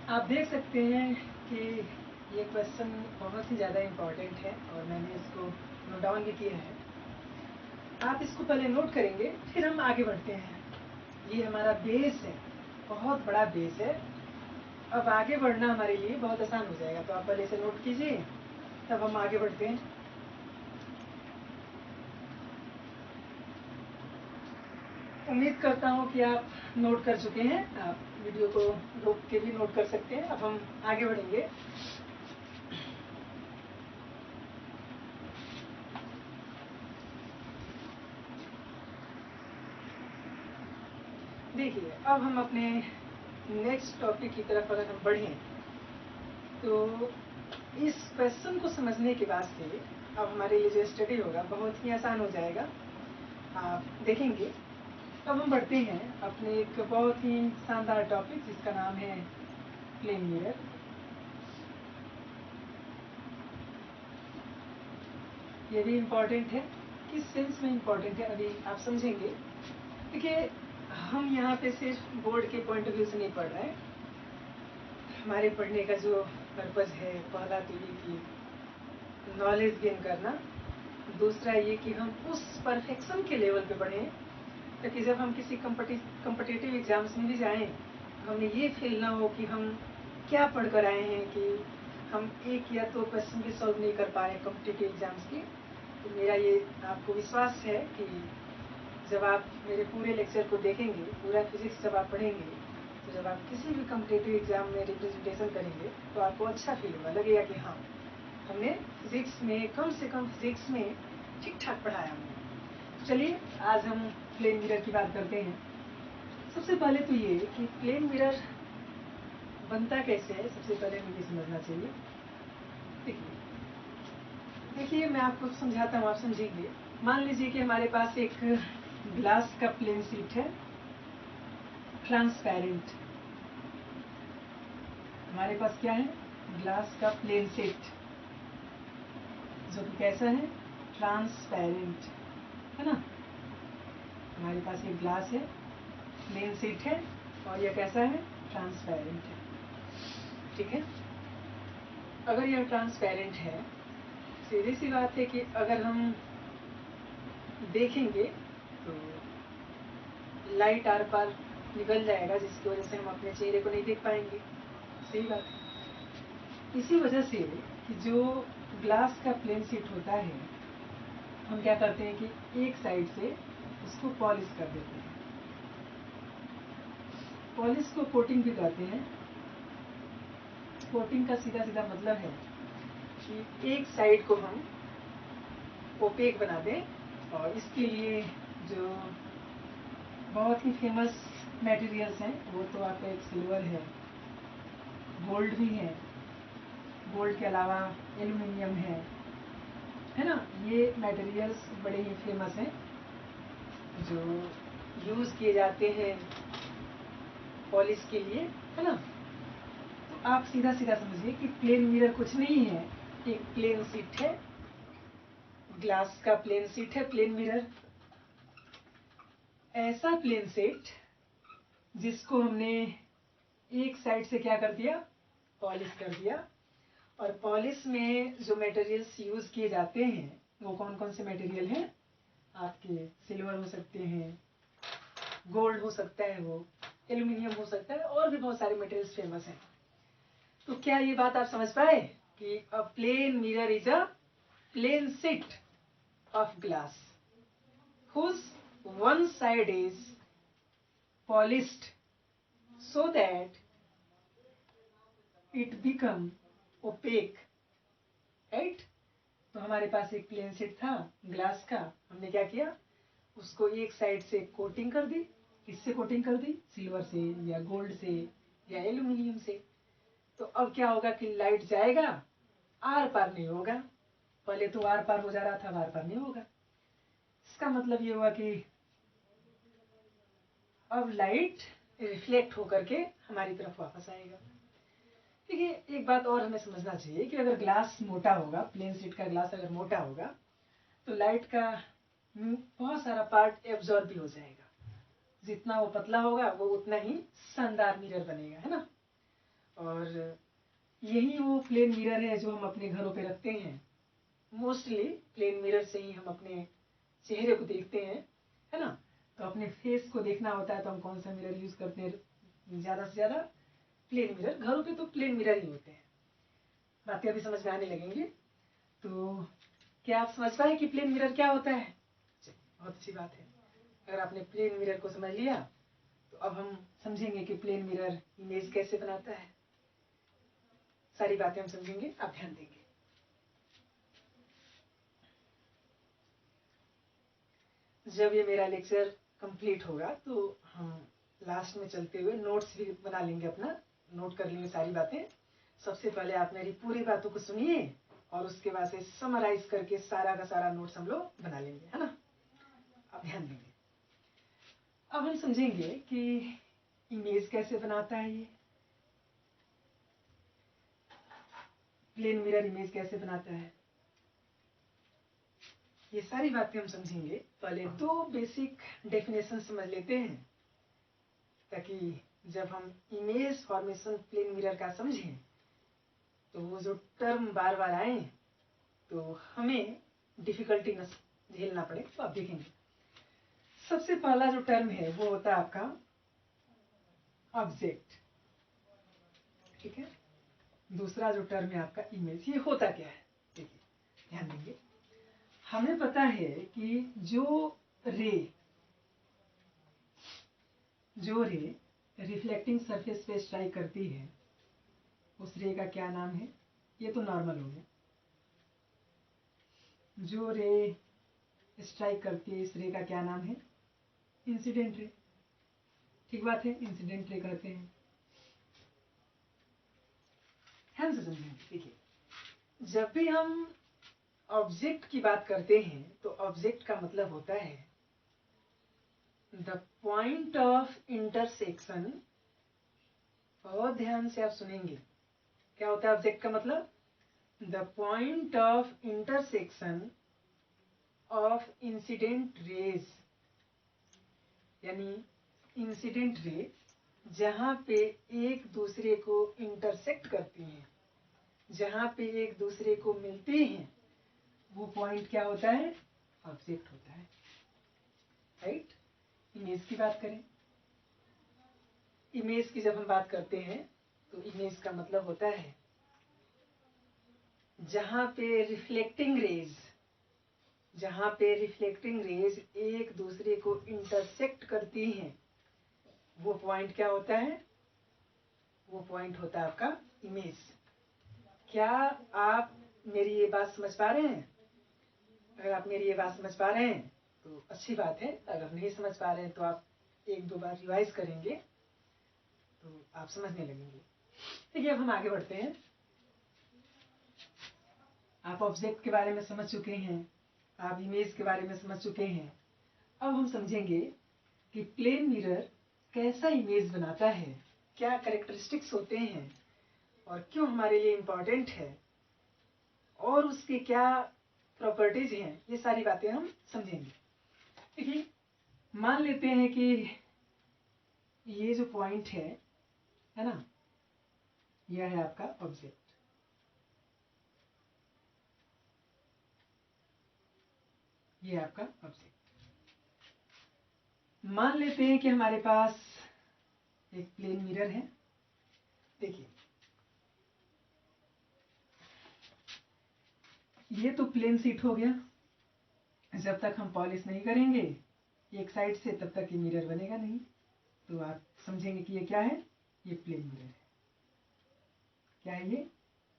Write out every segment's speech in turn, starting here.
आप देख सकते हैं कि ये क्वेश्चन बहुत ही ज़्यादा इम्पॉर्टेंट है और मैंने इसको नोट डाउन भी किया है। आप इसको पहले नोट करेंगे, फिर हम आगे बढ़ते हैं। ये हमारा बेस है, बहुत बड़ा बेस है। अब आगे बढ़ना हमारे लिए बहुत आसान हो जाएगा, तो आप पहले इसे नोट कीजिए, तब हम आगे बढ़ते हैं। उम्मीद करता हूँ कि आप नोट कर चुके हैं। आप वीडियो को रोक के भी नोट कर सकते हैं। अब हम आगे बढ़ेंगे। देखिए, अब हम अपने नेक्स्ट टॉपिक की तरफ अगर हम बढ़ें, तो इस क्वेश्चन को समझने के बाद से अब हमारे लिए जो स्टडी होगा बहुत ही आसान हो जाएगा। आप देखेंगे। अब हम बढ़ते हैं अपने एक बहुत ही शानदार टॉपिक जिसका नाम है प्लेन मिरर। ये भी इम्पॉर्टेंट है। किस सेंस में इम्पॉर्टेंट है अभी आप समझेंगे। देखिए, हम यहाँ पे सिर्फ बोर्ड के पॉइंट ऑफ व्यू से नहीं पढ़ रहे हैं। हमारे पढ़ने का जो पर्पज़ है, पहला तो ये कि नॉलेज गेन करना, दूसरा ये कि हम उस परफेक्शन के लेवल पे पढ़ें ताकि जब हम किसी कम्पिटिटिव एग्जाम्स में भी जाएं, हमें ये फील ना हो कि हम क्या पढ़ कर आए हैं कि हम एक या दो क्वेश्चन भी सॉल्व नहीं कर पा रहे कम्पिटिटिव एग्जाम्स की। तो मेरा ये आपको विश्वास है कि जब आप मेरे पूरे लेक्चर को देखेंगे, पूरा फिजिक्स जब आप पढ़ेंगे, तो जब आप किसी भी कम्पिटिटिव एग्जाम में रिप्रेजेंटेशन करेंगे तो आपको अच्छा फील होगा, लगेगा कि हाँ, हमने फिजिक्स में कम से कम फिजिक्स में ठीक ठाक पढ़ाया हमने। तो चलिए आज हम प्लेन मिरर की बात करते हैं। सबसे पहले तो ये कि प्लेन मिरर बनता कैसे है, सबसे पहले मुझे समझना चाहिए। देखिए, मैं आपको समझाता हूँ, आप समझिए। मान लीजिए कि हमारे पास एक ग्लास का प्लेन शीट है, ट्रांसपेरेंट। हमारे पास क्या है? ग्लास का प्लेन शीट, जो कि कैसा है? ट्रांसपेरेंट, है ना। हमारे पास ये ग्लास है, प्लेन शीट है, और यह कैसा है? ट्रांसपेरेंट है। ठीक है। अगर यह ट्रांसपेरेंट है, सीधी सी बात है कि अगर हम देखेंगे तो लाइट आर पार निकल जाएगा, जिसकी वजह से हम अपने चेहरे को नहीं देख पाएंगे। सही बात है। इसी वजह से कि जो ग्लास का प्लेन शीट होता है, हम क्या करते हैं कि एक साइड से उसको पॉलिश कर देते हैं। पॉलिश को कोटिंग भी कहते हैं। कोटिंग का सीधा सीधा मतलब है कि एक साइड को हम ओपेक बना दें, और इसके लिए जो बहुत ही फेमस मटेरियल्स हैं वो तो आपका एक सिल्वर है, गोल्ड भी है, गोल्ड के अलावा एल्युमिनियम है ना। ये मटेरियल्स बड़े ही फेमस हैं जो यूज़ किए जाते हैं पॉलिश के लिए, है ना। तो आप सीधा सीधा समझिए कि प्लेन मिरर कुछ नहीं है, एक प्लेन शीट है, ग्लास का प्लेन शीट है प्लेन मिरर। ऐसा प्लेन शीट जिसको हमने एक साइड से क्या कर दिया? पॉलिश कर दिया। और पॉलिश में जो मटेरियल्स यूज़ किए जाते हैं वो कौन कौन से मटेरियल हैं? आपके सिल्वर हो सकते हैं, गोल्ड हो सकता है, वो एल्युमिनियम हो सकता है, और भी बहुत सारे मटेरियल्स फेमस हैं। तो क्या ये बात आप समझ पाए कि a plane mirror is a plane sheet of glass whose one side is polished so that it become opaque, right? तो हमारे पास एक प्लेन शीट था ग्लास का, हमने क्या किया? उसको एक साइड से कोटिंग कर दी। किससे कोटिंग कर दी? सिल्वर से या गोल्ड से या एल्युमिनियम से। तो अब क्या होगा कि लाइट जाएगा, आर पार नहीं होगा। पहले तो आर पार हो जा रहा था, अब आर पार नहीं होगा। इसका मतलब ये हुआ कि अब लाइट रिफ्लेक्ट होकर के हमारी तरफ वापस आएगा। देखिए, एक बात और हमें समझना चाहिए कि अगर ग्लास मोटा होगा, प्लेन शीट का ग्लास अगर मोटा होगा, तो लाइट का बहुत सारा पार्ट एब्जॉर्ब भी हो जाएगा। जितना वो पतला होगा वो उतना ही शानदार मिरर बनेगा, है ना। और यही वो प्लेन मिरर है जो हम अपने घरों पे रखते हैं। मोस्टली प्लेन मिरर से ही हम अपने चेहरे को देखते हैं, है ना। तो अपने फेस को देखना होता है तो हम कौन सा मिरर यूज करते हैं? ज़्यादा से ज़्यादा प्लेन मिरर। घरों पे तो प्लेन मिरर ही होते हैं। बातें अभी समझ में आने लगेंगी। तो क्या आप समझ पाए कि प्लेन मिरर क्या होता है? बहुत अच्छी बात है। अगर आपने प्लेन मिरर को समझ लिया तो अब हम समझेंगे कि प्लेन मिरर इमेज कैसे बनाता है। सारी बातें हम समझेंगे, आप ध्यान देंगे। जब ये मेरा लेक्चर कंप्लीट होगा तो हम लास्ट में चलते हुए नोट्स भी बना लेंगे, अपना नोट कर लेंगे सारी बातें। सबसे पहले आप मेरी पूरी बातों को सुनिए और उसके बाद से समराइज करके सारा का सारा नोट्स हम लोग बना लेंगे, है ना। आप ध्यान देंगे। अब हम समझेंगे कि इमेज कैसे बनाता है ये प्लेन मिरर, इमेज कैसे बनाता है, ये सारी बातें हम समझेंगे। पहले दो बेसिक डेफिनेशन समझ लेते हैं ताकि जब हम इमेज फॉर्मेशन प्लेन मिरर का समझें तो वो जो टर्म बार बार आए तो हमें डिफिकल्टी न झेलना पड़े। तो आप देखेंगे सबसे पहला जो टर्म है वो होता है आपका ऑब्जेक्ट, ठीक है। दूसरा जो टर्म है आपका इमेज। ये होता क्या है देखिए, ध्यान देंगे। हमें पता है कि जो रे रिफ्लेक्टिंग सरफेस पे स्ट्राइक करती है उस रे का क्या नाम है? ये तो नॉर्मल हो गया। जो रे स्ट्राइक करती है इस रे का क्या नाम है? Incident ray. ठीक बात है, इंसिडेंट रे कहते हैं। ध्यान से समझेंगे। देखिए जब भी हम ऑब्जेक्ट की बात करते हैं तो ऑब्जेक्ट का मतलब होता है द पॉइंट ऑफ इंटरसेक्शन। बहुत ध्यान से आप सुनेंगे। क्या होता है ऑब्जेक्ट का मतलब? The point of intersection of incident raise, यानी इंसिडेंट रे जहां पे एक दूसरे को इंटरसेक्ट करती हैं, जहां पे एक दूसरे को मिलते हैं, वो पॉइंट क्या होता है? ऑब्जेक्ट होता है, राइट। इमेज की बात करें, इमेज की जब हम बात करते हैं तो इमेज का मतलब होता है जहां पे रिफ्लेक्टिंग रेज एक दूसरे को इंटरसेक्ट करती हैं, वो पॉइंट क्या होता है? वो पॉइंट होता है आपका इमेज। क्या आप मेरी ये बात समझ पा रहे हैं? अगर आप मेरी ये बात समझ पा रहे हैं तो अच्छी बात है। अगर नहीं समझ पा रहे हैं तो आप एक दो बार रिवाइज करेंगे तो आप समझने लगेंगे। देखिए अब हम आगे बढ़ते हैं। आप ऑब्जेक्ट के बारे में समझ चुके हैं, आप इमेज के बारे में समझ चुके हैं। अब हम समझेंगे कि प्लेन मिरर कैसा इमेज बनाता है, क्या कैरेक्टरिस्टिक्स होते हैं और क्यों हमारे लिए इम्पोर्टेंट है और उसके क्या प्रॉपर्टीज हैं। ये सारी बातें हम समझेंगे। देखिए मान लेते हैं कि ये जो पॉइंट है ना, यह है आपका ऑब्जेक्ट। ये आपका ऑब्जेक्ट। मान लेते हैं कि हमारे पास एक प्लेन मिरर है। देखिए ये तो प्लेन शीट हो गया। जब तक हम पॉलिश नहीं करेंगे एक साइड से तब तक ये मिरर बनेगा नहीं। तो आप समझेंगे कि ये क्या है? ये प्लेन मिरर है। क्या है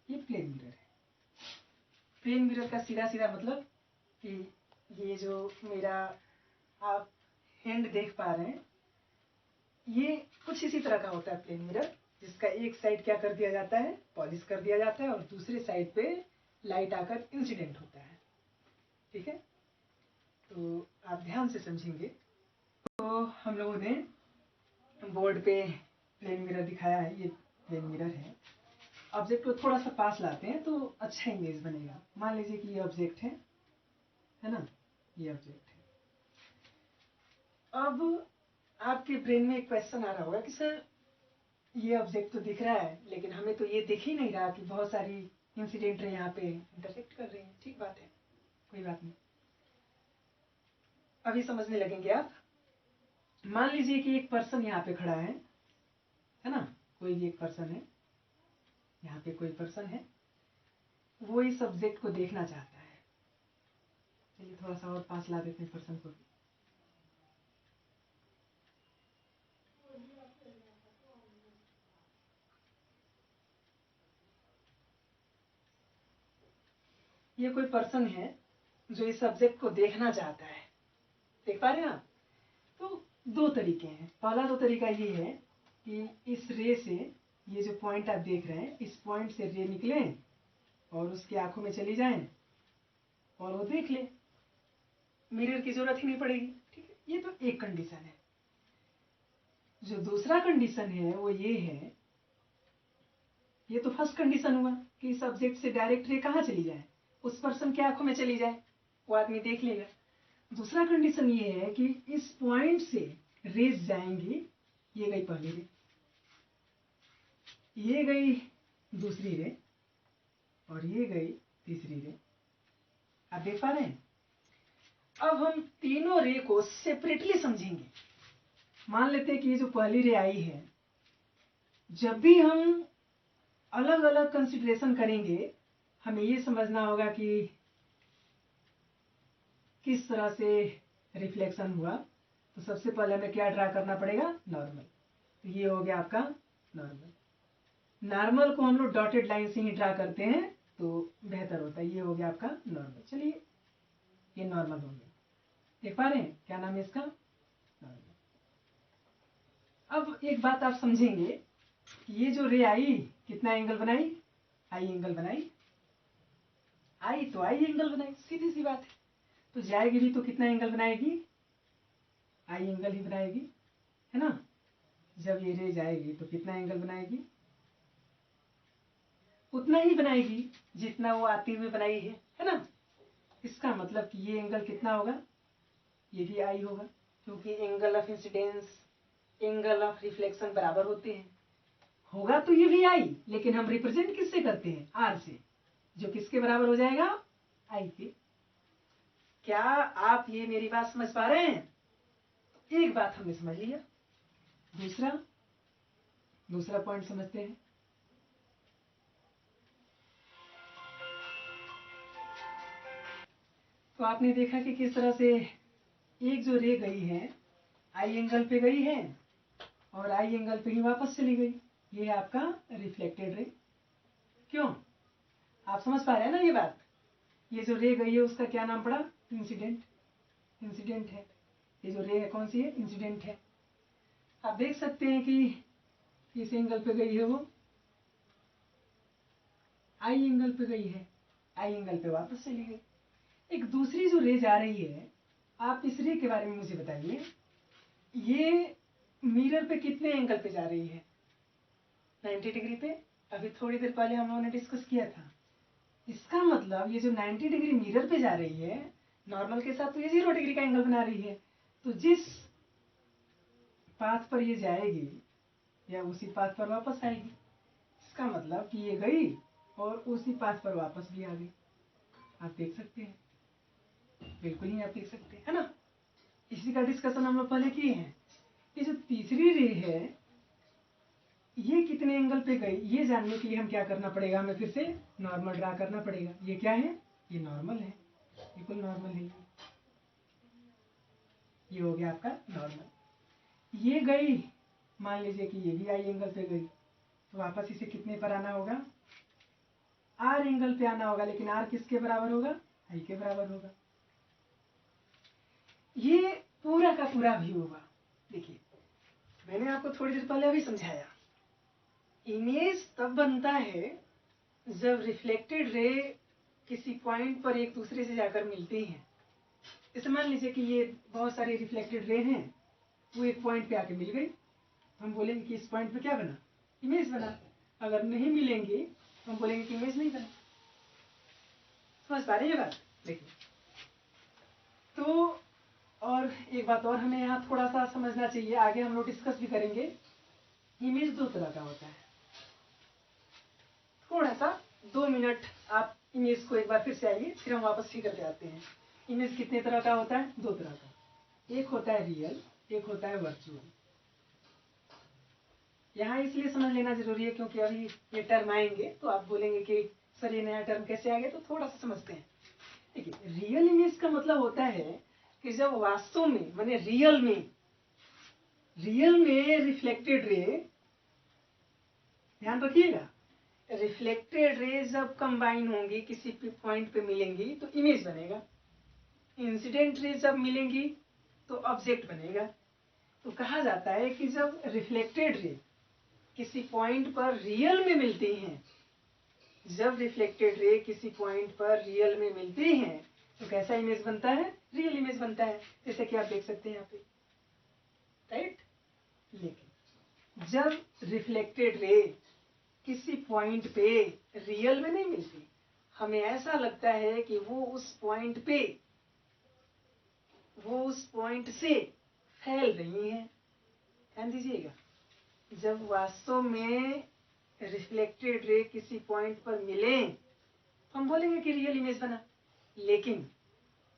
ये प्लेन मिरर है। प्लेन मिरर का सीधा सीधा मतलब कि ये जो मेरा आप हैंड देख पा रहे हैं ये कुछ इसी तरह का होता है प्लेन मिरर, जिसका एक साइड क्या कर दिया जाता है? पॉलिश कर दिया जाता है और दूसरे साइड पे लाइट आकर इंसिडेंट होता है, ठीक है। तो आप ध्यान से समझेंगे। तो हम लोगों ने बोर्ड पे प्लेन मिरर दिखाया है, ये प्लेन मिरर है। ऑब्जेक्ट को थोड़ा सा पास लाते हैं तो अच्छा इमेज बनेगा। मान लीजिए कि ये ऑब्जेक्ट है ना, ये ऑब्जेक्ट है। अब आपके ब्रेन में एक क्वेश्चन आ रहा होगा कि सर ये ऑब्जेक्ट तो दिख रहा है, लेकिन हमें तो ये दिख ही नहीं रहा कि बहुत सारी इंसिडेंट रे यहाँ पे इंटरसेक्ट कर रही हैं। ठीक बात है, कोई बात नहीं, अभी समझने लगेंगे आप। मान लीजिए कि एक पर्सन यहाँ पे खड़ा है ना, कोई भी एक पर्सन है, यहाँ पे कोई पर्सन है, वो इस सब्जेक्ट को देखना चाहता है। चलिए थोड़ा सा और पास ला देते हैं पर्सन को। ये कोई पर्सन है जो इस सब्जेक्ट को देखना चाहता है, देख पा रहे हैं आप? तो दो तरीके हैं। पहला तो तरीका ये है कि इस रे से, ये जो पॉइंट आप देख रहे हैं, इस पॉइंट से रे निकले और उसकी आंखों में चली जाए और वो देख ले, मिरर की जरूरत ही नहीं पड़ेगी। ठीक है, ये तो एक कंडीशन है। जो दूसरा कंडीशन है वो ये है, ये तो फर्स्ट कंडीशन हुआ कि इस सब्जेक्ट से डायरेक्ट रे कहाँ चली जाए, उस पर्सन की आंखों में चली जाए, वो आदमी देख लेगा। दूसरा कंडीशन ये है कि इस पॉइंट से रेज जाएंगी, ये गई पहली रे, ये गई दूसरी रे, और ये गई तीसरी रे। आप देख पा रहे हैं? अब हम तीनों रे को सेपरेटली समझेंगे। मान लेते हैं कि ये जो पहली रे आई है, जब भी हम अलग अलग कंसिडरेशन करेंगे, हमें ये समझना होगा कि किस तरह से रिफ्लेक्शन हुआ। तो सबसे पहले हमें क्या ड्रा करना पड़ेगा? नॉर्मल। तो ये हो गया आपका नॉर्मल। नॉर्मल को हम लोग डॉटेड लाइन से ही ड्रा करते हैं तो बेहतर होता है। ये हो गया आपका नॉर्मल। चलिए, ये नॉर्मल हो गया। देख पा रहे हैं क्या नाम है इसका? नॉर्मल। अब एक बात आप समझेंगे, ये जो रे आई, कितना एंगल बनाई? आई एंगल बनाई। आई तो आई एंगल बनाई, सीधी सी बात है। तो जाएगी भी तो कितना एंगल बनाएगी? आई एंगल ही बनाएगी, है ना? जब ये रे जाएगी तो कितना एंगल बनाएगी? उतना ही बनाएगी जितना वो आती हुई बनाई है ना? इसका मतलब कि ये एंगल कितना होगा? ये भी आई होगा, क्योंकि angle of incidence, angle of reflection बराबर होते हैं। होगा तो ये भी आई, लेकिन हम रिप्रेजेंट किससे करते हैं? आर से, जो किसके बराबर हो जाएगा? आई के। क्या आप ये मेरी बात समझ पा रहे हैं? एक बात हमने समझ लिया। दूसरा पॉइंट समझते हैं। तो आपने देखा कि किस तरह से एक जो रे गई है, आई एंगल पे गई है और आई एंगल पे ही वापस चली गई। ये है आपका रिफ्लेक्टेड रे। क्यों? आप समझ पा रहे हैं ना ये बात? ये जो रे गई है उसका क्या नाम पड़ा? इंसिडेंट। इंसिडेंट है ये जो रे है, कौन सी है? इंसिडेंट है। आप देख सकते हैं कि इस एंगल पे गई है, वो आई एंगल पे गई है, आई एंगल पे वापस चली गई। एक दूसरी जो रे जा रही है, आप इस रे के बारे में मुझे बताइए, ये मिरर पे कितने एंगल पे जा रही है? 90 डिग्री पे। अभी थोड़ी देर पहले हम लोगों ने डिस्कस किया था। इसका मतलब ये जो 90 डिग्री मिरर पे जा रही है, नॉर्मल के साथ तो ये 0 डिग्री का एंगल बना रही है। तो जिस पाथ पर ये जाएगी या उसी पाथ पर वापस आएगी। इसका मतलब कि ये गई और उसी पाथ पर वापस भी आ गई। आप देख सकते हैं, बिल्कुल ही आप देख सकते हैं, है ना? इसी का डिस्कशन हम लोग पहले किए हैं। ये जो तीसरी रे है, ये कितने एंगल पे गई, ये जानने के लिए हम क्या करना पड़ेगा? हमें फिर से नॉर्मल ड्रा करना पड़ेगा। ये क्या है? ये नॉर्मल है, बिल्कुल नॉर्मल है। ये हो गया आपका नॉर्मल। ये गई, मान लीजिए कि ये भी आई एंगल पे गई, तो वापस इसे कितने पर आना होगा? आर एंगल पे आना होगा। लेकिन आर किसके बराबर होगा? आई के बराबर होगा। ये पूरा का पूरा व्यू होगा। देखिए, मैंने आपको थोड़ी देर पहले अभी समझाया, इमेज तब बनता है जब रिफ्लेक्टेड रे किसी पॉइंट पर एक दूसरे से जाकर मिलती हैं। जैसे मान लीजिए कि ये बहुत सारी रिफ्लेक्टेड रे हैं, वो एक पॉइंट पे आके मिल गई, हम बोलेंगे कि इस पॉइंट पे क्या बना? इमेज बना। अगर नहीं मिलेंगे तो हम बोलेंगे कि इमेज नहीं बना। समझ पा रहे हैं ये बात? देखिए, तो और एक बात और हमें यहाँ थोड़ा सा समझना चाहिए, आगे हम लोग डिस्कस भी करेंगे इमेज दो तरह का होता है। थोड़ा सा 2 मिनट आप इमेज को एक बार फिर से आइए, फिर हम वापस फिगर पे आते हैं। इमेज कितने तरह का होता है? 2 तरह का। एक होता है रियल, एक होता है वर्चुअल। यहाँ इसलिए समझ लेना जरूरी है क्योंकि अभी ये टर्म आएंगे तो आप बोलेंगे कि सर ये नया टर्म कैसे आ गया, तो थोड़ा सा समझते हैं। देखिए, रियल इमेज का मतलब होता है कि जब वास्तव में माने रियल में रिफ्लेक्टेड रे, ध्यान रखिएगा, रिफ्लेक्टेड रे जब कंबाइन होंगी, किसी पॉइंट पे मिलेंगी तो इमेज बनेगा। इंसिडेंट रे जब मिलेंगी तो ऑब्जेक्ट बनेगा। तो कहा जाता है कि जब रिफ्लेक्टेड रे किसी पॉइंट पर रियल में मिलती हैं, जब रिफ्लेक्टेड रे किसी पॉइंट पर रियल में मिलती हैं तो कैसा इमेज बनता है? रियल इमेज बनता है, जैसे कि आप देख सकते हैं यहाँ पे, राइट। लेकिन जब रिफ्लेक्टेड रे किसी पॉइंट पे रियल में नहीं मिलती, हमें ऐसा लगता है कि वो उस पॉइंट से फैल रही हैं। ध्यान दीजिएगा, जब वास्तव में रिफ्लेक्टेड रे किसी पॉइंट पर मिले तो हम बोलेंगे कि रियल इमेज बना। लेकिन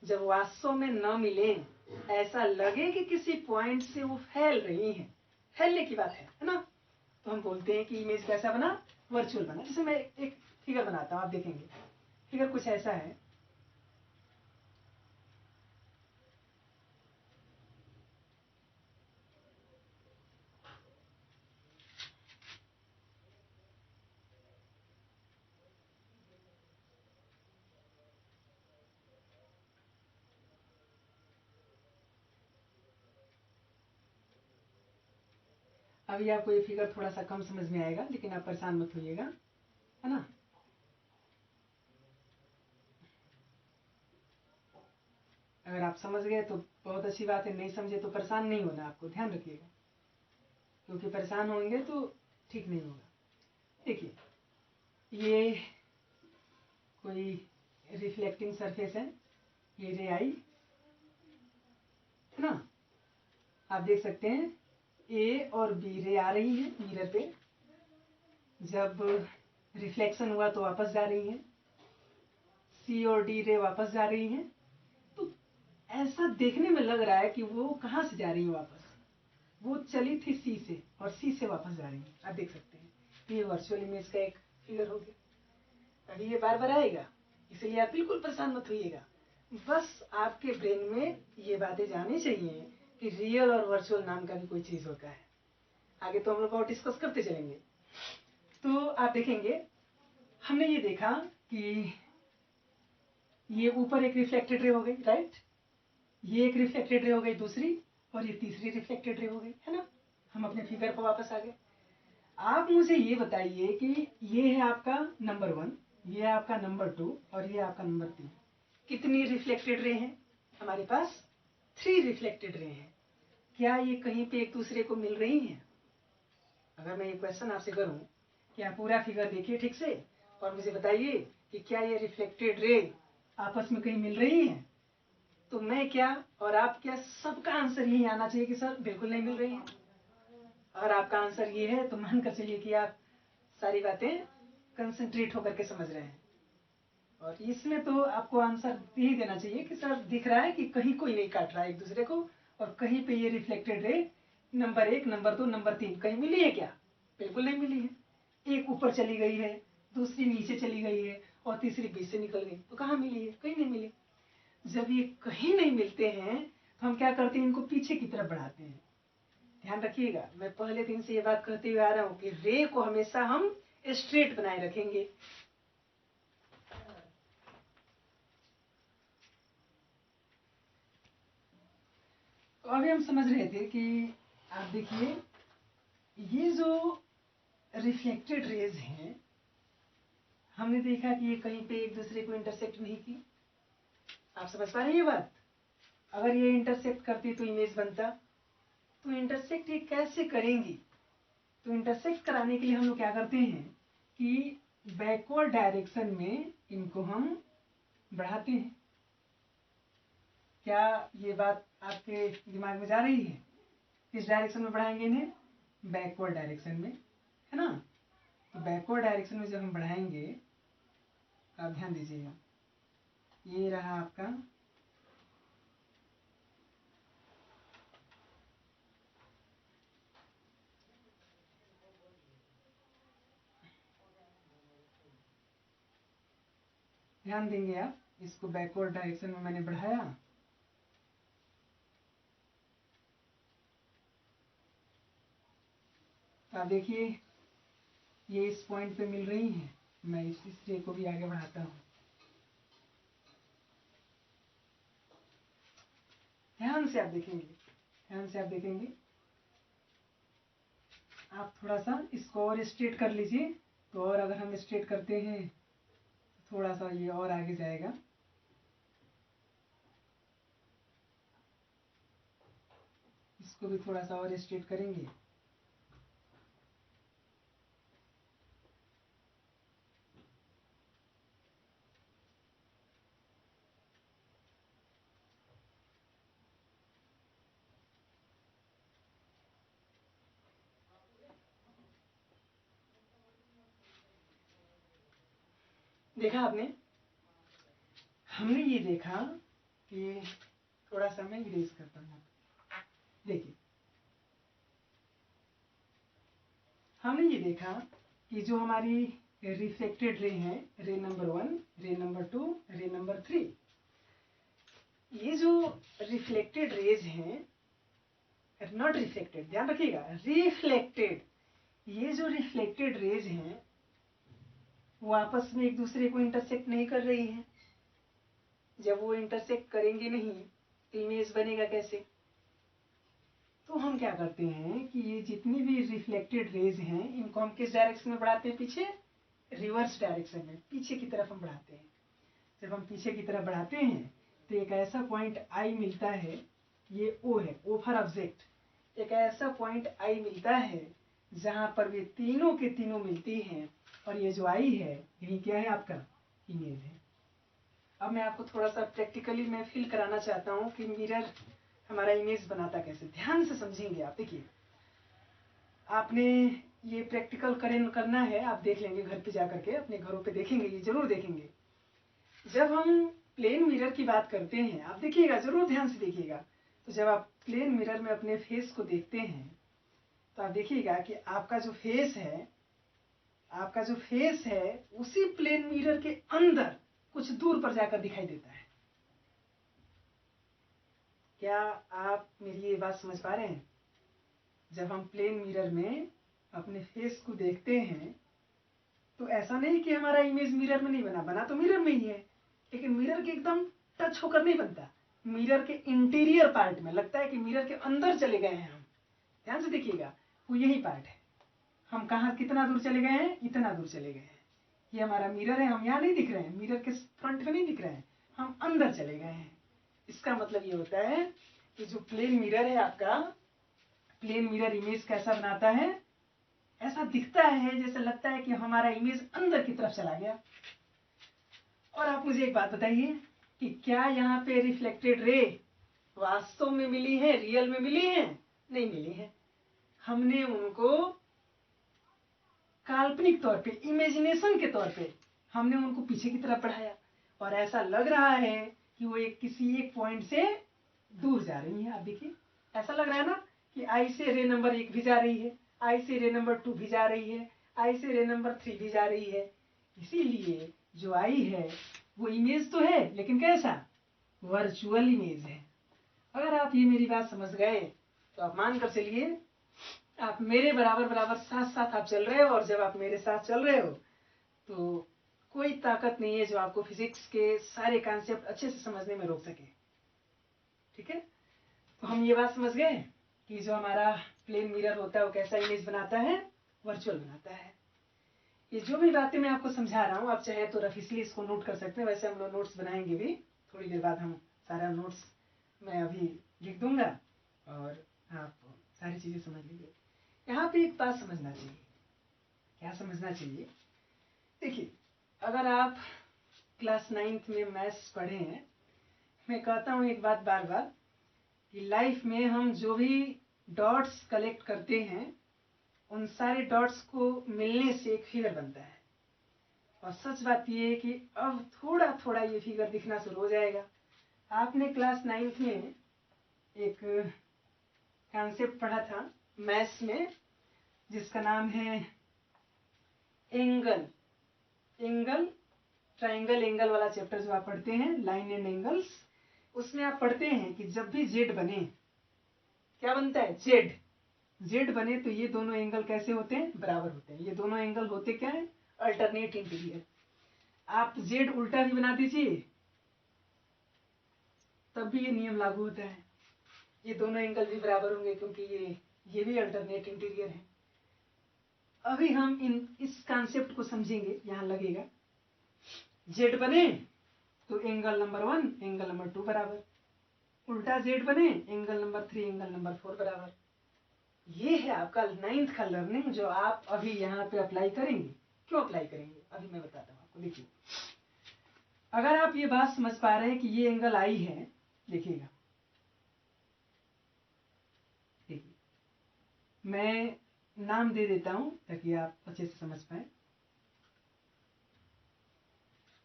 जब वास्तव में न मिले, ऐसा लगे कि किसी पॉइंट से वो फैल रही हैं, फैलने की बात है ना, तो हम बोलते हैं कि इमेज कैसा बना? वर्चुअल बना। जैसे मैं एक फिगर बनाता हूँ, आप देखेंगे फिगर कुछ ऐसा है। अभी आपको ये फिगर थोड़ा सा कम समझ में आएगा, लेकिन आप परेशान मत होइएगा, है ना। अगर आप समझ गए तो बहुत अच्छी बात है, नहीं समझे तो परेशान नहीं होना, आपको ध्यान रखिएगा, क्योंकि परेशान होंगे तो ठीक नहीं होगा। देखिए, ये कोई रिफ्लेक्टिंग सरफेस है, ये रे आई, है ना। आप देख सकते हैं ए और बी रे आ रही है मिरर पे, जब रिफ्लेक्शन हुआ तो वापस जा रही है। सी और डी रे वापस जा रही हैं। तो ऐसा देखने में लग रहा है कि वो कहाँ से जा रही है वापस, वो चली थी सी से और सी से वापस जा रही है। आप देख सकते हैं ये वर्चुअल इमेज का एक फिगर हो गया। अभी ये बार बार आएगा, इसलिए आप बिल्कुल परेशान मत होइएगा। बस आपके ब्रेन में ये बातें जानी चाहिए कि रियल और वर्चुअल नाम का भी कोई चीज होता है। आगे तो हम लोग और डिस्कस करते चलेंगे। तो आप देखेंगे, हमने ये देखा कि ये ऊपर एक रिफ्लेक्टेड रे हो गई, राइट। ये एक रिफ्लेक्टेड रे हो गई दूसरी, और ये तीसरी रिफ्लेक्टेड रे हो गई, है ना। हम अपने फिगर पर वापस आ गए। आप मुझे ये बताइए कि ये है आपका नंबर 1, ये है आपका नंबर 2 और ये आपका नंबर 3। कितनी रिफ्लेक्टेड रे हैं हमारे पास? 3 रिफ्लेक्टेड रे हैं। क्या ये कहीं पे एक दूसरे को मिल रही हैं? अगर मैं ये क्वेश्चन आपसे करूं कि आप पूरा फिगर देखिए ठीक से और मुझे बताइए कि क्या ये रिफ्लेक्टेड रे आपस में कहीं मिल रही हैं, तो मैं क्या और आप क्या, सबका आंसर यही आना चाहिए कि सर बिल्कुल नहीं मिल रही है। अगर आपका आंसर ये है तो मानकर चलिए कि आप सारी बातें कंसंट्रेट होकर के समझ रहे हैं। और इसमें तो आपको आंसर यही देना चाहिए कि सर दिख रहा है कि कहीं कोई नहीं काट रहा है एक दूसरे को, और कहीं पे ये reflected ray number 1, number 2, number 3 कहीं मिली है क्या? बिल्कुल नहीं मिली है। एक ऊपर चली गई है, दूसरी नीचे चली गई है और तीसरी बीच से निकल गई, तो कहाँ मिली है? कहीं नहीं मिली। जब ये कहीं नहीं मिलते हैं तो हम क्या करते हैं? इनको पीछे की तरफ बढ़ाते हैं। ध्यान रखिएगा, मैं पहले दिन से ये बात कहते हुए आ रहा हूं कि रे को हमेशा हम स्ट्रेट बनाए रखेंगे। तो अभी हम समझ रहे थे कि आप देखिए, ये जो रिफ्लेक्टेड रेज हैं, हमने देखा कि ये कहीं पे एक दूसरे को इंटरसेक्ट नहीं की। आप समझ पा रहे हैं ये बात? अगर ये इंटरसेक्ट करती तो इमेज बनता। तो इंटरसेक्ट ये कैसे करेंगी? तो इंटरसेक्ट कराने के लिए हम लोग क्या करते हैं कि बैकवर्ड डायरेक्शन में इनको हम बढ़ाते हैं। क्या ये बात आपके दिमाग में जा रही है? किस डायरेक्शन में बढ़ाएंगे इन्हें? बैकवर्ड डायरेक्शन में, है ना। तो बैकवर्ड डायरेक्शन में जब हम बढ़ाएंगे, आप ध्यान दीजिएगा, ये रहा आपका ध्यान देंगे आप, इसको बैकवर्ड डायरेक्शन में मैंने बढ़ाया, तो आप देखिए ये इस पॉइंट पे मिल रही हैं। मैं इस रे को भी आगे बढ़ाता हूँ, ध्यान से आप देखेंगे, ध्यान से आप देखेंगे। आप थोड़ा सा इसको और स्ट्रेट कर लीजिए, तो और अगर हम स्ट्रेट करते हैं तो थोड़ा सा ये और आगे जाएगा। इसको भी थोड़ा सा और स्ट्रेट करेंगे, देखा आपने। हमने ये देखा कि थोड़ा सा मैं इरेज करता हूँ, देखिए हमने ये देखा कि जो हमारी रिफ्लेक्टेड रे है, रे नंबर 1, रे नंबर 2, रे नंबर 3, ये जो रिफ्लेक्टेड रेज हैं, नॉट रिफ्लेक्टेड, ध्यान रखिएगा, रिफ्लेक्टेड, ये जो रिफ्लेक्टेड रेज हैं वो आपस में एक दूसरे को इंटरसेक्ट नहीं कर रही हैं। जब वो इंटरसेक्ट करेंगे नहीं तो इमेज बनेगा कैसे। तो हम क्या करते हैं कि ये जितनी भी रिफ्लेक्टेड रेज हैं इनको हम किस डायरेक्शन में बढ़ाते हैं, पीछे, रिवर्स डायरेक्शन में, पीछे की तरफ हम बढ़ाते हैं। जब हम पीछे की तरफ बढ़ाते हैं तो एक ऐसा पॉइंट आई मिलता है, ये ओ है, ओ फॉर ऑब्जेक्ट, एक ऐसा पॉइंट आई मिलता है जहां पर वे तीनों के तीनों मिलती हैं, और ये जो आई है यही क्या है, आपका इमेज है। अब मैं आपको थोड़ा सा प्रैक्टिकली मैं फील कराना चाहता हूँ कि मिरर हमारा इमेज बनाता कैसे। ध्यान से समझेंगे आप, देखिए आपने ये प्रैक्टिकल करना है, आप देख लेंगे घर पे जाकर के, अपने घरों पे देखेंगे, ये जरूर देखेंगे। जब हम प्लेन मिरर की बात करते हैं, आप देखिएगा, जरूर ध्यान से देखिएगा, तो जब आप प्लेन मिरर में अपने फेस को देखते हैं तो आप देखिएगा कि आपका जो फेस है, आपका जो फेस है उसी प्लेन मिरर के अंदर कुछ दूर पर जाकर दिखाई देता है। क्या आप मेरी ये बात समझ पा रहे हैं। जब हम प्लेन मिरर में अपने फेस को देखते हैं तो ऐसा नहीं कि हमारा इमेज मिरर में नहीं बना, बना तो मिरर में ही है, लेकिन मिरर के एकदम टच होकर नहीं बनता, मिरर के इंटीरियर पार्ट में लगता है कि मिरर के अंदर चले गए हैं हम। ध्यान से देखिएगा, वो यही पार्ट है। हम कहाँ कितना दूर चले गए हैं, इतना दूर चले गए हैं, ये हमारा मिरर है, हम यहाँ नहीं दिख रहे हैं, मिरर के फ्रंट में नहीं दिख रहे हैं, हम अंदर चले गए हैं। इसका मतलब ये होता है कि जो प्लेन मिरर है आपका, प्लेन मिरर इमेज कैसा बनाता है, ऐसा दिखता है जैसे लगता है कि हमारा इमेज अंदर की तरफ चला गया। और आप मुझे एक बात बताइए कि क्या यहाँ पे रिफ्लेक्टेड रे वास्तव में मिली है, रियल में मिली है, नहीं मिली है। हमने उनको काल्पनिक तौर पे, इमेजिनेशन के तौर पे हमने उनको पीछे की तरफ बढ़ाया, और ऐसा लग रहा है कि वो एक किसी एक पॉइंट से दूर जा रही है। आप देखिए, ऐसा लग रहा है ना कि आई से रे नंबर 1 भी जा रही है, आई से रे नंबर 2 भी जा रही है, आई से रे नंबर 3 भी जा रही है। इसीलिए जो आई है वो इमेज तो है, लेकिन कैसा, वर्चुअल इमेज है। अगर आप ये मेरी बात समझ गए तो आप मान कर चलिए आप मेरे बराबर बराबर साथ साथ आप चल रहे हो, और जब आप मेरे साथ चल रहे हो तो कोई ताकत नहीं है जो आपको फिजिक्स के सारे कॉन्सेप्ट अच्छे से समझने में रोक सके। ठीक है, तो हम ये बात समझ गए कि जो हमारा प्लेन मिरर होता है वो कैसा इमेज बनाता है, वर्चुअल बनाता है। ये जो भी बातें मैं आपको समझा रहा हूँ, आप चाहे तो रफीसली इसको नोट कर सकते हैं। वैसे हम लोग नोट्स बनाएंगे भी, थोड़ी देर बाद हम सारा नोट्स मैं अभी लिख दूंगा और आप सारी चीज़ें समझ लीजिए। यहाँ पे एक बात समझना चाहिए, क्या समझना चाहिए, देखिए अगर आप क्लास 9th में मैथ्स पढ़े हैं, मैं कहता हूँ एक बात बार बार कि लाइफ में हम जो भी डॉट्स कलेक्ट करते हैं उन सारे डॉट्स को मिलने से एक फिगर बनता है। और सच बात ये है कि अब थोड़ा थोड़ा ये फिगर दिखना शुरू हो जाएगा। आपने क्लास 9th में एक कॉन्सेप्ट पढ़ा था मैथ्स में, जिसका नाम है एंगल। ट्राइंगल एंगल वाला चैप्टर जो आप पढ़ते हैं, लाइन एंड एंगल्स, उसमें आप पढ़ते हैं कि जब भी जेड बने, क्या बनता है, जेड बने तो ये दोनों एंगल कैसे होते हैं, बराबर होते हैं। ये दोनों एंगल होते क्या है, अल्टरनेट इंटीरियर। आप जेड उल्टा भी बना दीजिए तब भी ये नियम लागू होता है, ये दोनों एंगल भी बराबर होंगे, क्योंकि ये भी अल्टरनेट इंटीरियर है। अभी हम इस कॉन्सेप्ट को समझेंगे। यहां लगेगा जेड बने तो एंगल नंबर 1 एंगल नंबर 2 बराबर, उल्टा जेड बने एंगल नंबर 3 एंगल नंबर 4 बराबर। ये है आपका 9th का लर्निंग जो आप अभी यहाँ पे अप्लाई करेंगे। क्यों अप्लाई करेंगे, अभी मैं बताता हूँ आपको। देखिए, अगर आप ये बात समझ पा रहे हैं कि ये एंगल आई है, देखिएगा, देखिए मैं नाम दे देता हूं ताकि आप अच्छे से समझ पाए।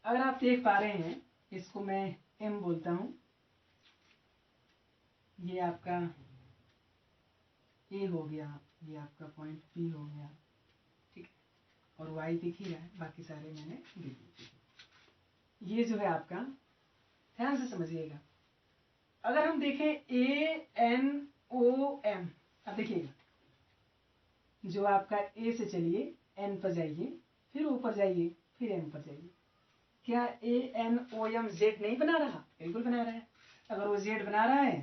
अगर आप देख पा रहे हैं, इसको मैं एम बोलता हूं, ये आपका ए हो गया, ये आपका पॉइंट बी हो गया, ठीक है, और वाई दिख ही रहा है, बाकी सारे मैंने दे दिए। ये जो है आपका, ध्यान से समझिएगा। अगर हम देखें ए एन ओ एम, अब देखिएगा, जो आपका ए से चलिए एन पर जाइए, फिर ऊपर जाइए, फिर एम पर जाइए, क्या A N O M Z नहीं बना रहा, बिल्कुल बना रहा है। अगर वो जेड बना रहा है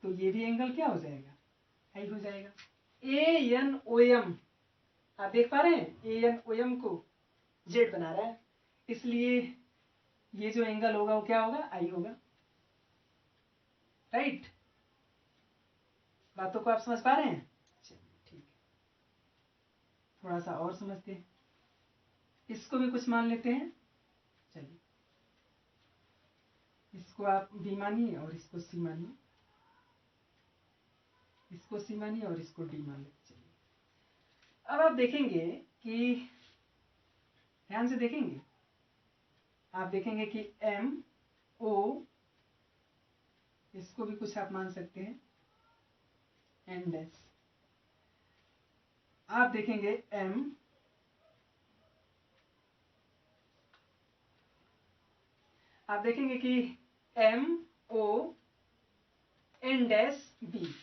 तो ये भी एंगल क्या हो जाएगा, आई हो जाएगा। ए एन ओ एम, आप देख पा रहे हैं, ए एन ओ एम को जेड बना रहा है, इसलिए ये जो एंगल होगा वो क्या होगा, आई होगा। राइट, बातों को आप समझ पा रहे हैं, ठीक है। थोड़ा सा और समझते हैं, इसको भी कुछ मान लेते हैं। चलिए, इसको आप बी मानिए और इसको सी मानिए, इसको सी मानिए और इसको डी मान लेते। चलिए, अब आप देखेंगे कि, ध्यान से देखेंगे, आप देखेंगे कि एम ओ, इसको भी कुछ आप मान सकते हैं, एन डैश। आप देखेंगे एम, आप देखेंगे कि M O N dash B,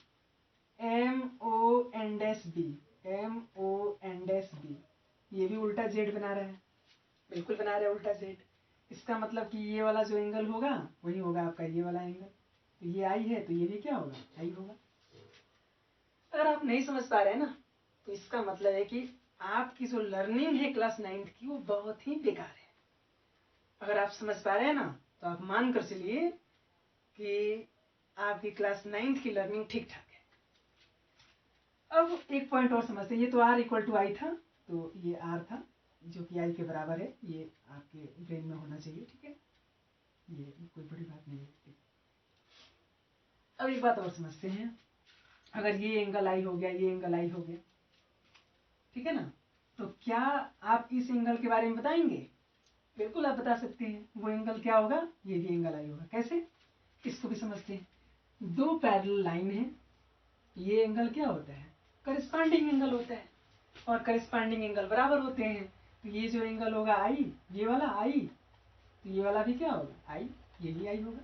M O N dash B, M O N dash B, ये भी उल्टा जेड बना रहा है, बिल्कुल बना रहा है उल्टा जेड। इसका मतलब कि ये वाला जो एंगल होगा वही होगा आपका ये वाला एंगल, तो ये आई है तो ये भी क्या होगा, आई होगा। अगर आप नहीं समझ पा रहे हैं ना, तो इसका मतलब है कि आपकी जो लर्निंग है क्लास 9th की वो बहुत ही बेकार है। अगर आप समझ पा रहे हैं ना, तो आप मान कर चलिए कि आपकी क्लास 9th की लर्निंग ठीक ठाक है। अब एक पॉइंट और समझते हैं। ये तो आर इक्वल टू आई था, तो ये आर था जो कि आई के बराबर है, ये आपके ब्रेन में होना चाहिए, ठीक है, ये कोई बड़ी बात नहीं है। अब एक बात और समझते हैं, अगर ये एंगल आई हो गया, ये एंगल आई हो गया, ठीक है ना, तो क्या आप इस एंगल के बारे में बताएंगे, बिल्कुल आप बता सकते हैं। वो एंगल क्या होगा, ये भी एंगल आई होगा। कैसे, इसको भी समझते हैं। दो पैरेलल लाइन है, ये एंगल क्या होता है, करिस्पॉन्डिंग एंगल होता है, और करिस्पॉन्डिंग एंगल बराबर होते हैं। तो ये जो एंगल होगा आई, ये वाला आई, तो ये वाला भी क्या होगा, आई, ये भी आई होगा।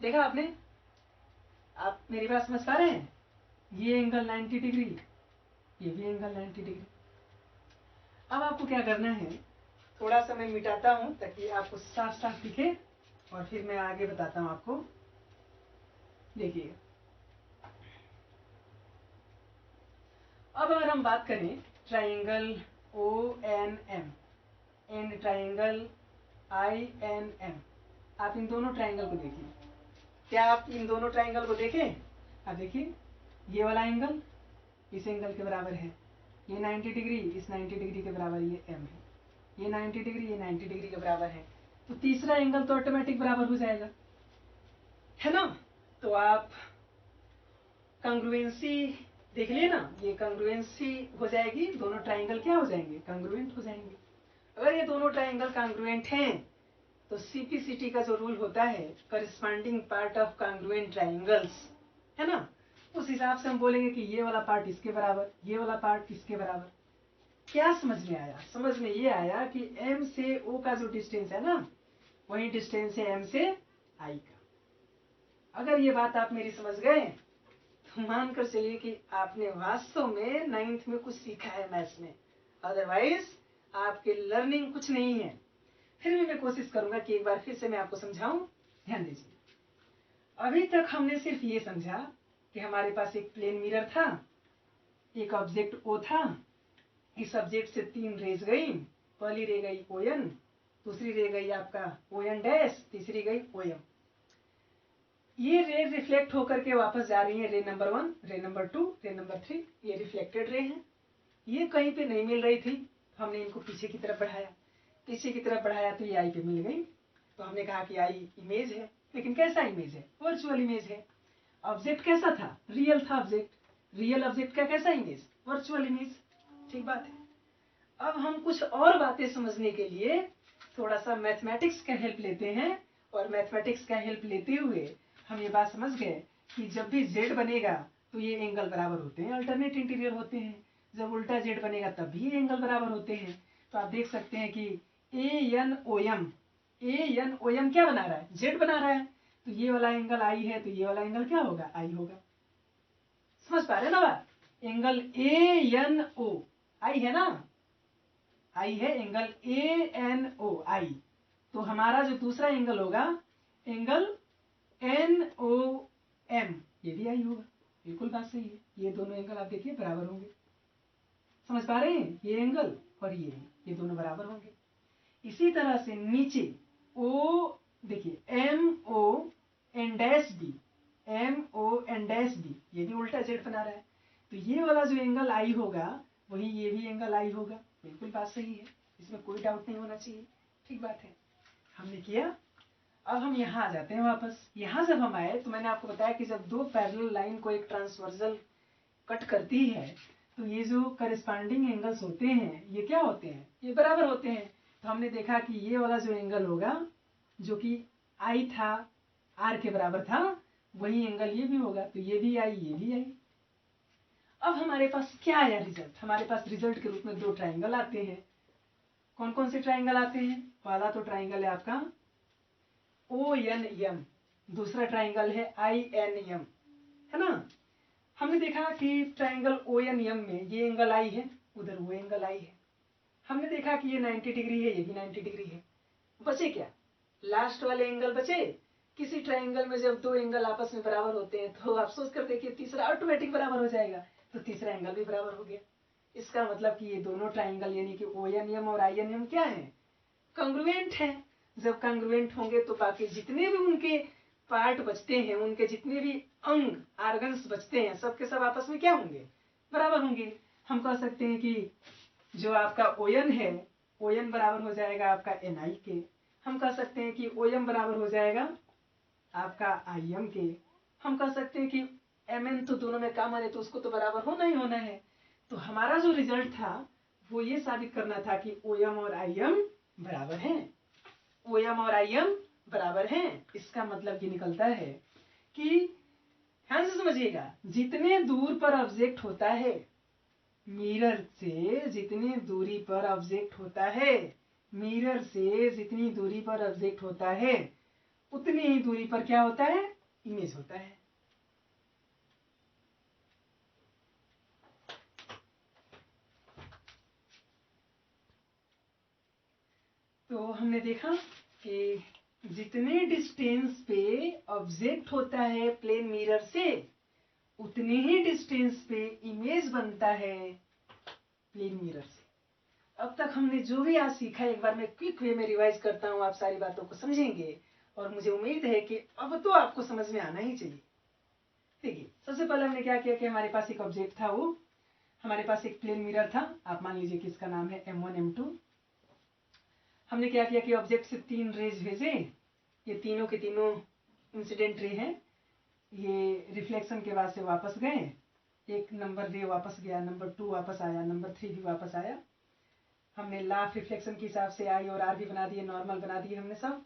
देखा आपने, आप मेरी बात समझ पा रहे हैं। ये एंगल 90 डिग्री, ये भी एंगल 90 डिग्री। अब आपको क्या करना है, थोड़ा सा मैं मिटाता हूं ताकि आपको साफ साफ दिखे, और फिर मैं आगे बताता हूं आपको। देखिए, अब अगर हम बात करें triangle O N M and triangle I N M, आप इन दोनों ट्राइंगल को देखिए। क्या आप इन दोनों ट्राइंगल को देखें, आप देखिए, ये वाला एंगल इस एंगल के बराबर है, ये 90 डिग्री इस 90 डिग्री के बराबर ये एम है, ये 90 डिग्री ये 90 डिग्री के बराबर है, तो तीसरा एंगल तो ऑटोमेटिक बराबर हो जाएगा, है ना। तो आप कंग्रुएंसी देख लिए ना, ये कंग्रुएंसी हो जाएगी, दोनों ट्राइंगल क्या हो जाएंगे, कंग्रुएंट हो जाएंगे। अगर ये दोनों ट्राइंगल कंग्रुएंट हैं तो सीपीसीटी का जो रूल होता है, corresponding part of congruent triangles, है ना, उस हिसाब से हम बोलेंगे कि ये वाला पार्ट इसके बराबर, ये वाला पार्ट इसके बराबर। क्या समझ में आया? समझ में ये आया कि एम से ओ का जो डिस्टेंस है ना, वही डिस्टेंस है एम से आई का। अगर ये बात आप मेरी समझ गए तो मानकर चलिए कि आपने वास्तव में 9th में कुछ सीखा है मैथ्स में, अदरवाइज आपके लर्निंग कुछ नहीं है। फिर भी मैं कोशिश करूंगा कि एक बार फिर से मैं आपको समझाऊं। ध्यान दीजिए, अभी तक हमने सिर्फ ये समझा कि हमारे पास एक प्लेन मिरर था, एक ऑब्जेक्ट ओ था, इस ऑब्जेक्ट से 3 रेज गई, पहली रे गई ओ एन, दूसरी रे गई आपका ओ एन डैश, तीसरी गई ओ एम। ये रे रिफ्लेक्ट होकर के वापस जा रही है, रे नंबर 1, रे नंबर 2, रे नंबर 3, ये रिफ्लेक्टेड रे हैं। ये कहीं पे नहीं मिल रही थी, हमने इनको पीछे की तरफ बढ़ाया, पीछे की तरफ बढ़ाया तो ये आई पे मिल गई। तो हमने कहा कि आई इमेज है, लेकिन कैसा इमेज है, वर्चुअल इमेज है। ऑब्जेक्ट कैसा था, रियल था ऑब्जेक्ट, रियल ऑब्जेक्ट का कैसा इमेज, वर्चुअल इमेज। ठीक बात है। अब हम कुछ और बातें समझने के लिए थोड़ा सा मैथमेटिक्स का हेल्प लेते हैं, और मैथमेटिक्स का हेल्प लेते हुए हम ये बात समझ गए कि जब भी z बनेगा तो ये एंगल बराबर होते हैं, अल्टरनेट इंटीरियर होते हैं। जब उल्टा z बनेगा तब भी ये एंगल बराबर होते हैं। तो आप देख सकते हैं कि ANOM, ANOM क्या बना रहा है, z बना रहा है। तो ये वाला एंगल आई है, तो ये वाला एंगल क्या होगा, आई होगा। समझ पा रहे ना बात? एंगल ANO आई है ना, आई है एंगल ANO तो हमारा जो दूसरा एंगल होगा, एंगल NOM, ये भी आई होगा। बिल्कुल बात सही है, ये दोनों एंगल आप देखिए बराबर होंगे। समझ पा रहे हैं, ये एंगल और ये दोनों बराबर होंगे। इसी तरह से नीचे O देखिए MO N dash B, MO N dash B, ये भी उल्टा जेड बना रहा है। तो ये वाला जो एंगल आई होगा, वही ये भी एंगल आई होगा। बिल्कुल बात सही है, इसमें कोई डाउट नहीं होना चाहिए। ठीक बात है, हमने किया। अब हम यहाँ आ जाते हैं वापस। यहाँ जब हम आए तो मैंने आपको बताया कि जब दो पैरेलल लाइन को एक ट्रांसवर्सल कट करती है तो ये जो करस्पॉन्डिंग एंगल्स होते हैं ये क्या होते हैं, ये बराबर होते हैं। तो हमने देखा कि ये वाला जो एंगल होगा जो कि आई था, आर के बराबर था, वही एंगल ये भी होगा। तो ये भी आई, ये भी आई। अब हमारे पास क्या आया रिजल्ट, हमारे पास रिजल्ट के रूप में दो ट्राइंगल आते हैं। कौन कौन से ट्राइंगल आते हैं? पहला तो ट्राइंगल है आपका ONM, दूसरा ट्राइंगल है INM, है ना। हमने देखा कि ट्राइंगल ONM में ये एंगल आई है, उधर वो एंगल आई है। हमने देखा कि ये 90 डिग्री है, ये भी 90 डिग्री है। बचे क्या, लास्ट वाले एंगल बचे। किसी ट्राइंगल में जब दो एंगल आपस में बराबर होते हैं तो आप सोच कर देखिए तीसरा ऑटोमेटिक बराबर हो जाएगा, तो तीसरा एंगल भी बराबर हो गया। इसका मतलब कि ये दोनों ट्राइंगल यानी कि ONM और INM क्या है, कंग्रुएंट है। जब कंग्रुएंट होंगे तो बाकी जितने भी उनके पार्ट बचते हैं, उनके जितने भी अंग आर्गन्स बचते हैं, सबके सब आपस में क्या होंगे, बराबर होंगे। हम कह सकते हैं कि जो आपका ON है, ON बराबर हो जाएगा आपका NI के। हम कह सकते हैं कि OM बराबर हो जाएगा आपका IM के। हम कह सकते हैं कि MN तो दोनों में कॉमन है तो उसको तो बराबर होना ही होना है। तो हमारा जो रिजल्ट था वो ये साबित करना था कि OM और IM बराबर हैं, OM और IM बराबर हैं। इसका मतलब ये निकलता है कि ध्यान से समझिएगा, जितने दूर पर ऑब्जेक्ट होता है मिरर से, जितनी दूरी पर ऑब्जेक्ट होता है, मिरर से जितनी दूरी पर ऑब्जेक्ट होता है उतनी ही दूरी पर क्या होता है, इमेज होता है। तो हमने देखा कि जितने डिस्टेंस पे ऑब्जेक्ट होता है प्लेन मिरर से, उतने ही डिस्टेंस पे इमेज बनता है प्लेन मिरर से। अब तक हमने जो भी आज सीखा, एक बार मैं क्विक वे में रिवाइज करता हूँ, आप सारी बातों को समझेंगे और मुझे उम्मीद है कि अब तो आपको समझ में आना ही चाहिए। देखिए, सबसे पहले हमने क्या किया कि हमारे पास एक ऑब्जेक्ट था, वो हमारे पास एक प्लेन मिरर था। आप मान लीजिए कि इसका नाम है M1 M2। हमने क्या किया कि ऑब्जेक्ट से 3 रेज भेजे, ये तीनों के तीनों इंसिडेंट रे हैं, ये रिफ्लेक्शन के बाद से वापस गए एक नंबर रे वापस गया, नंबर 2 वापस आया, नंबर 3 भी वापस आया। हमने लॉ ऑफ रिफ्लेक्शन के हिसाब से आई और आर भी बना दिए, नॉर्मल बना दिए हमने सब।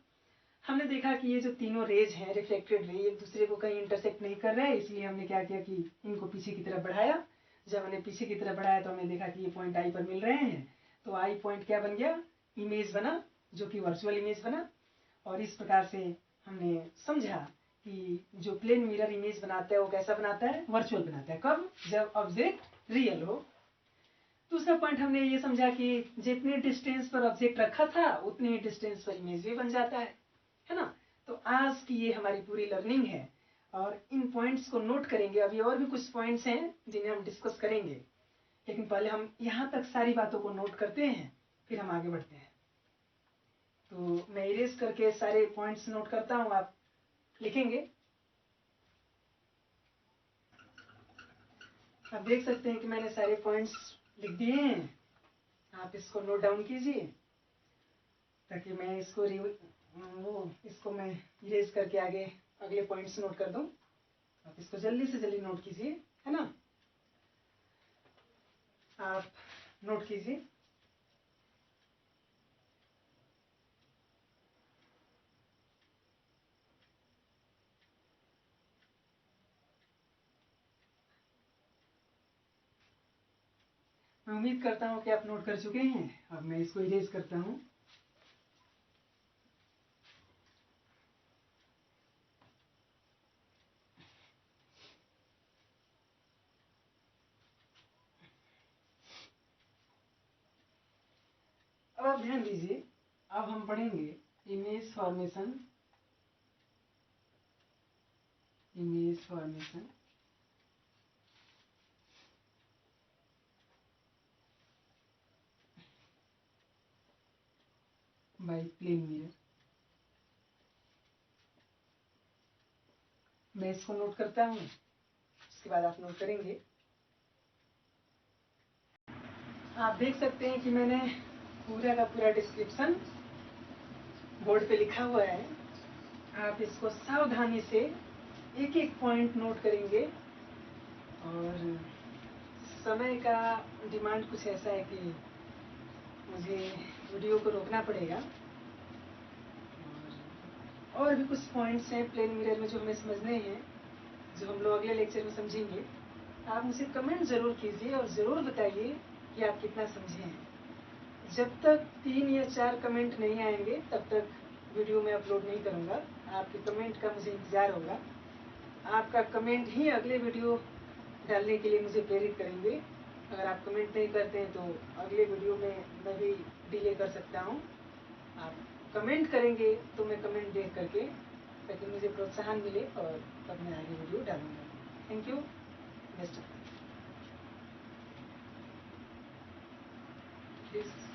हमने देखा कि ये जो तीनों रेज हैं रिफ्लेक्टेड रे एक दूसरे को कहीं इंटरसेक्ट नहीं कर रहे, इसलिए हमने क्या किया कि इनको पीछे की तरफ बढ़ाया। जब हमने पीछे की तरफ बढ़ाया तो हमने देखा कि ये पॉइंट आई पर मिल रहे हैं, तो आई पॉइंट क्या बन गया, इमेज बना, जो कि वर्चुअल इमेज बना। और इस प्रकार से हमने समझा कि जो प्लेन मिरर इमेज बनाता है वो कैसा बनाता है, वर्चुअल बनाता है। कब, जब ऑब्जेक्ट रियल हो। दूसरा पॉइंट हमने ये समझा कि जितने डिस्टेंस पर ऑब्जेक्ट रखा था उतने ही डिस्टेंस पर इमेज भी बन जाता है ना। तो आज की ये हमारी पूरी लर्निंग है और इन पॉइंट्स को नोट करेंगे। अभी और भी कुछ पॉइंट्स हैं जिन्हें हम डिस्कस करेंगे, लेकिन पहले हम यहाँ तक सारी बातों को नोट करते हैं, फिर हम आगे बढ़ते हैं। तो मैं इरेज करके सारे पॉइंट्स नोट करता हूँ, आप लिखेंगे। आप देख सकते हैं कि मैंने सारे पॉइंट्स लिख दिए हैं। आप इसको नोट डाउन कीजिए ताकि मैं इसको मैं इरेज करके आगे अगले पॉइंट्स नोट कर दूं। आप इसको जल्दी से जल्दी नोट कीजिए, है ना। आप नोट कीजिए। मैं उम्मीद करता हूँ कि आप नोट कर चुके हैं। अब मैं इसको इरेज करता हूँ। अब आप ध्यान दीजिए, अब हम पढ़ेंगे image formation. Image formation by plane mirror. मैं इसको नोट करता हूँ, उसके बाद आप नोट करेंगे। आप देख सकते हैं कि मैंने पूरा का पूरा डिस्क्रिप्शन बोर्ड पे लिखा हुआ है। आप इसको सावधानी से एक एक पॉइंट नोट करेंगे। और समय का डिमांड कुछ ऐसा है कि मुझे वीडियो को रोकना पड़ेगा। और भी कुछ पॉइंट्स हैं प्लेन मिरर में जो हमें समझने हैं, जो हम लोग अगले लेक्चर में समझेंगे। आप मुझे कमेंट ज़रूर कीजिए और ज़रूर बताइए कि आप कितना समझे हैं। जब तक 3 या 4 कमेंट नहीं आएंगे तब तक वीडियो में अपलोड नहीं करूँगा। आपके कमेंट का मुझे इंतज़ार होगा। आपका कमेंट ही अगले वीडियो डालने के लिए मुझे प्रेरित करेंगे। अगर आप कमेंट नहीं करते हैं तो अगले वीडियो में मैं भी डिले कर सकता हूँ। आप कमेंट करेंगे तो मैं कमेंट देख करके, ताकि मुझे प्रोत्साहन मिले और तब मैं आगे वीडियो डालूँगा। Thank you. Best of luck.